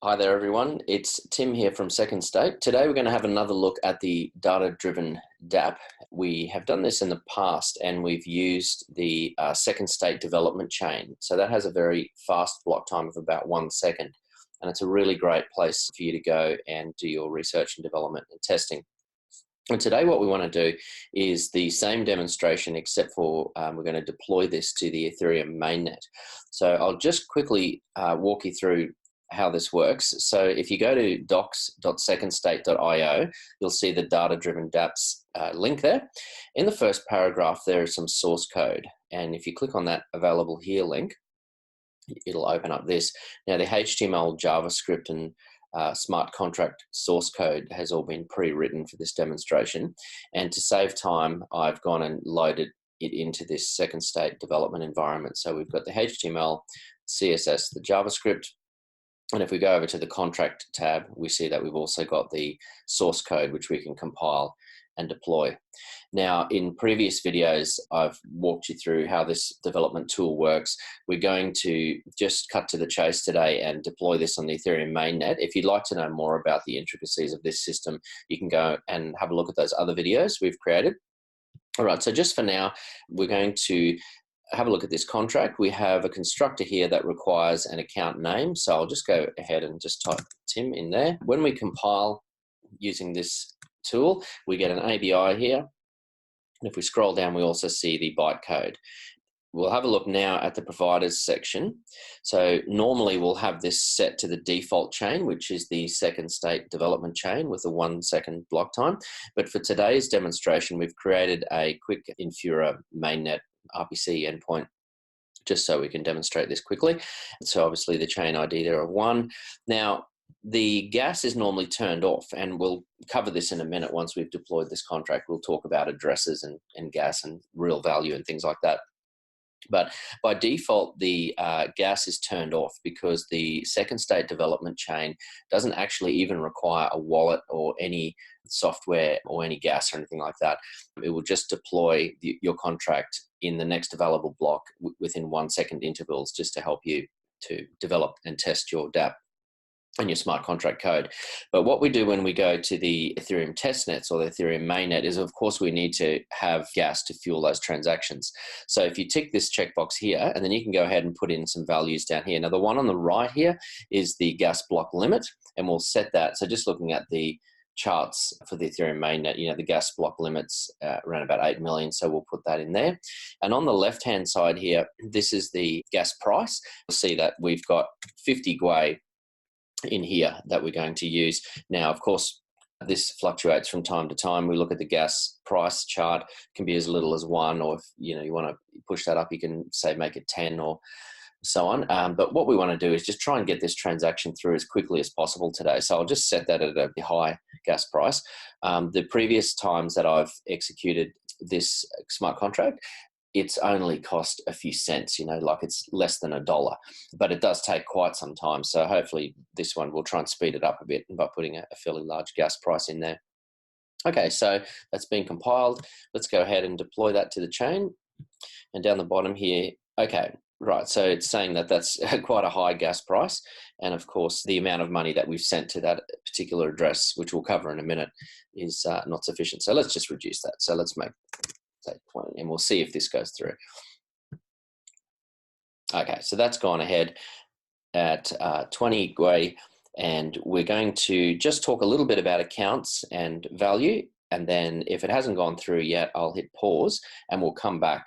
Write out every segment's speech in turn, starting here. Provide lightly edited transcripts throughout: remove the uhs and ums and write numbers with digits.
Hi there, everyone. It's Tim here from Second State. Today we're going to have another look at the data-driven DApp. We have done this in the past and we've used the Second State development chain. So that has a very fast block time of about 1 second. And it's a really great place for you to go and do your research and development and testing. And today what we want to do is the same demonstration, except for we're going to deploy this to the Ethereum MainNet. So I'll just quickly walk you through how this works. So if you go to docs.secondstate.io, you'll see the data-driven DApps link there. In the first paragraph, there is some source code. And if you click on that available here link, it'll open up this. Now the HTML, JavaScript, and smart contract source code has all been pre-written for this demonstration. And to save time, I've gone and loaded it into this Second State development environment. So we've got the HTML, CSS, the JavaScript. And if we go over to the contract tab, we see that we've also got the source code, which we can compile and deploy. Now, in previous videos, I've walked you through how this development tool works. We're going to just cut to the chase today and deploy this on the Ethereum mainnet. If you'd like to know more about the intricacies of this system, you can go and have a look at those other videos we've created. All right, so just for now, we're going to have a look at this contract. We have a constructor here that requires an account name. So I'll just go ahead and just type Tim in there. When we compile using this tool, we get an ABI here. And if we scroll down, we also see the bytecode. We'll have a look now at the providers section. So normally we'll have this set to the default chain, which is the Second State development chain with a 1 second block time. But for today's demonstration, we've created a quick Infura mainnet RPC endpoint just so we can demonstrate this quickly. So obviously the chain ID there of 1. Now the gas is normally turned off, and we'll cover this in a minute once we've deployed this contract. We'll talk about addresses and gas and real value and things like that. But by default, the gas is turned off because the Second State development chain doesn't actually even require a wallet or any software or any gas or anything like that. It will just deploy your contract in the next available block within 1 second intervals, just to help you to develop and test your DApp and your smart contract code. But what we do when we go to the Ethereum testnets or the Ethereum mainnet is, of course, we need to have gas to fuel those transactions. So if you tick this checkbox here, and then you can go ahead and put in some values down here. Now the one on the right here is the gas block limit, and we'll set that. So just looking at the charts for the Ethereum mainnet, you know, the gas block limits around about 8 million. So we'll put that in there. And on the left-hand side here, this is the gas price. You'll see that we've got 50 gwei in here that we're going to use. Now, of course, this fluctuates from time to time. We look at the gas price chart, it can be as little as 1, or if you want to push that up, you can say make it 10 or so on. But what we want to do is just try and get this transaction through as quickly as possible today. So I'll just set that at a high gas price. The previous times that I've executed this smart contract, it's only cost a few cents, like it's less than $1, but it does take quite some time. So hopefully this one will try and speed it up a bit by putting a fairly large gas price in there. Okay, so that's been compiled. Let's go ahead and deploy that to the chain. And down the bottom here, okay, right, so it's saying that that's quite a high gas price. And of course, the amount of money that we've sent to that particular address, which we'll cover in a minute, is not sufficient. So let's just reduce that. So let's make 20, and we'll see if this goes through. Okay, so that's gone ahead at 20 gwei, and we're going to just talk a little bit about accounts and value, and then if it hasn't gone through yet, I'll hit pause and we'll come back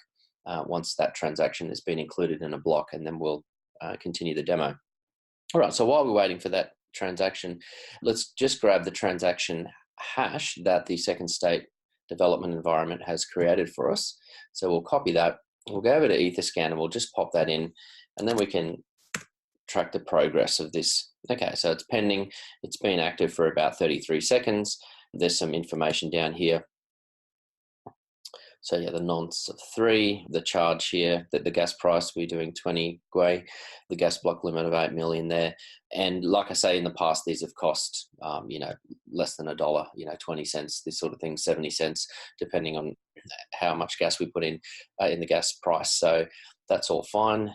once that transaction has been included in a block, and then we'll continue the demo. All right, so while we're waiting for that transaction, let's just grab the transaction hash that the Second State development environment has created for us. So we'll copy that. We'll go over to Etherscan and we'll just pop that in, and then we can track the progress of this. Okay, so it's pending. It's been active for about 33 seconds. There's some information down here. So yeah, the nonce of 3, the charge here, that the gas price, we're doing 20 gwei, the gas block limit of 8 million there. And like I say, in the past, these have cost, less than $1, 20 cents, this sort of thing, 70 cents, depending on how much gas we put in the gas price. So that's all fine.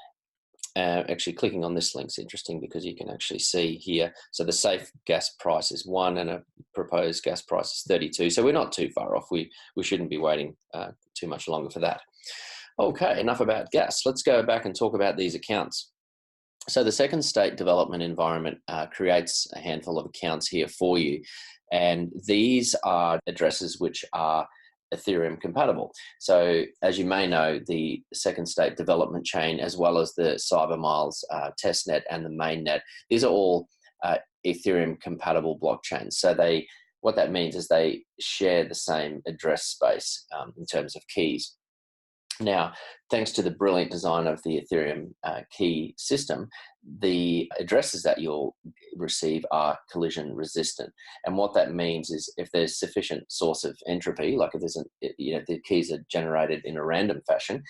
Actually, clicking on this link is interesting because you can actually see here. So the safe gas price is 1 and a proposed gas price is 32. So we're not too far off. We shouldn't be waiting too much longer for that. Okay, enough about gas. Let's go back and talk about these accounts. So the second state development environment creates a handful of accounts here for you. And these are addresses which are Ethereum compatible. So as you may know, the second state development chain, as well as the CyberMiles testnet and the mainnet, these are all Ethereum compatible blockchains. So what that means is they share the same address space in terms of keys. Now, thanks to the brilliant design of the Ethereum key system, the addresses that you'll receive are collision resistant. And what that means is if there's sufficient source of entropy, like if there's the keys are generated in a random fashion,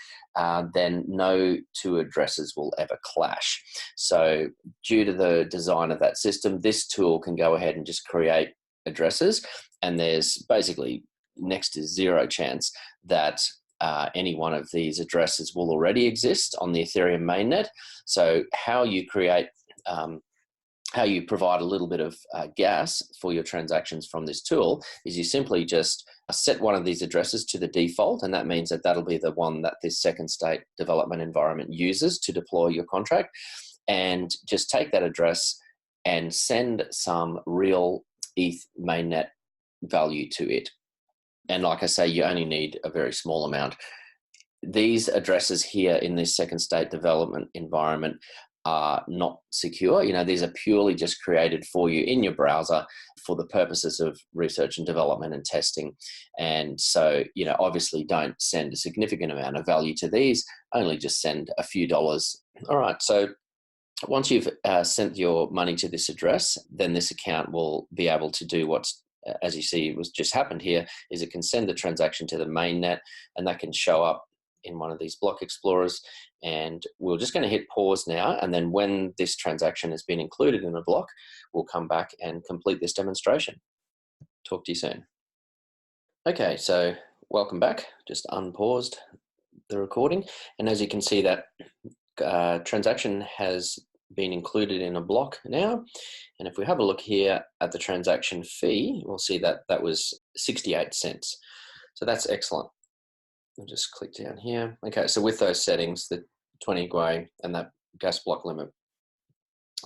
then no two addresses will ever clash. So due to the design of that system, this tool can go ahead and just create addresses, and there's basically next to zero chance that any one of these addresses will already exist on the Ethereum mainnet. So how you create, how you provide a little bit of gas for your transactions from this tool is you simply just set one of these addresses to the default, and that means that that'll be the one that this second state development environment uses to deploy your contract, and just take that address and send some real ETH mainnet value to it. And like I say, you only need a very small amount. These addresses here in this second state development environment are not secure. These are purely just created for you in your browser for the purposes of research and development and testing. And so, obviously don't send a significant amount of value to these, only just send a few dollars. All right, so once you've sent your money to this address, then this account will be able to do what's, as you see, was just happened here, is it can send the transaction to the mainnet, and that can show up in one of these block explorers. And we're just going to hit pause now, and then when this transaction has been included in a block, we'll come back and complete this demonstration. Talk to you soon. Okay, so welcome back. Just unpaused the recording, and as you can see, that transaction has been included in a block now. And if we have a look here at the transaction fee, we'll see that that was 68 cents. So that's excellent. I'll just click down here. Okay, so with those settings, the 20 Gwei and that gas block limit,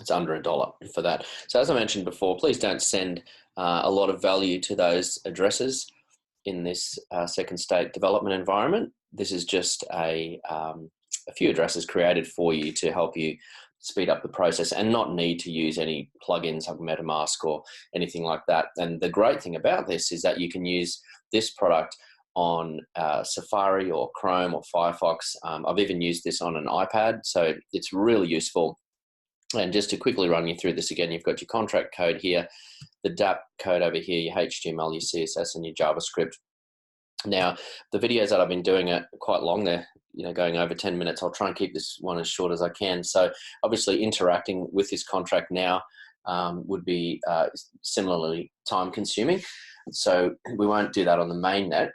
it's under $1 for that. So as I mentioned before, please don't send a lot of value to those addresses in this second state development environment. This is just a few addresses created for you to help you speed up the process and not need to use any plugins like MetaMask or anything like that. And the great thing about this is that you can use this product on Safari or Chrome or Firefox. I've even used this on an iPad, so it's really useful. And just to quickly run you through this again, you've got your contract code here, the DApp code over here, your HTML, your CSS, and your JavaScript. Now, the videos that I've been doing are quite long. They're going over 10 minutes. I'll try and keep this one as short as I can. So obviously interacting with this contract now would be similarly time consuming. So we won't do that on the mainnet.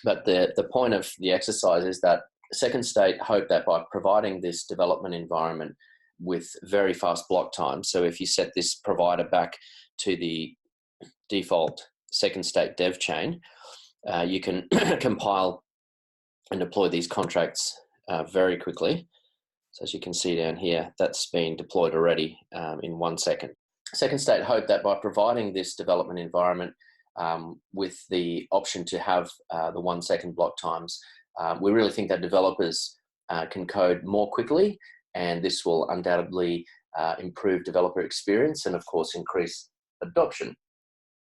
But the point of the exercise is that Second State hope that by providing this development environment with very fast block time, so if you set this provider back to the default Second State DevChain, you can compile and deploy these contracts very quickly. So as you can see down here, that's been deployed already in 1 second. Second State hope that by providing this development environment with the option to have the 1 second block times, we really think that developers can code more quickly, and this will undoubtedly improve developer experience and of course increase adoption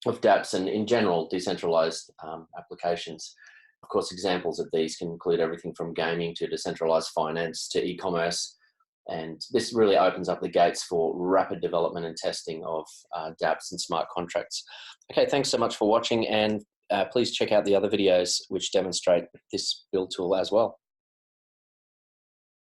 of DApps and in general decentralized applications. Of course, examples of these can include everything from gaming to decentralized finance to e-commerce, and this really opens up the gates for rapid development and testing of DApps and smart contracts. Okay, thanks so much for watching, and please check out the other videos which demonstrate this build tool as well.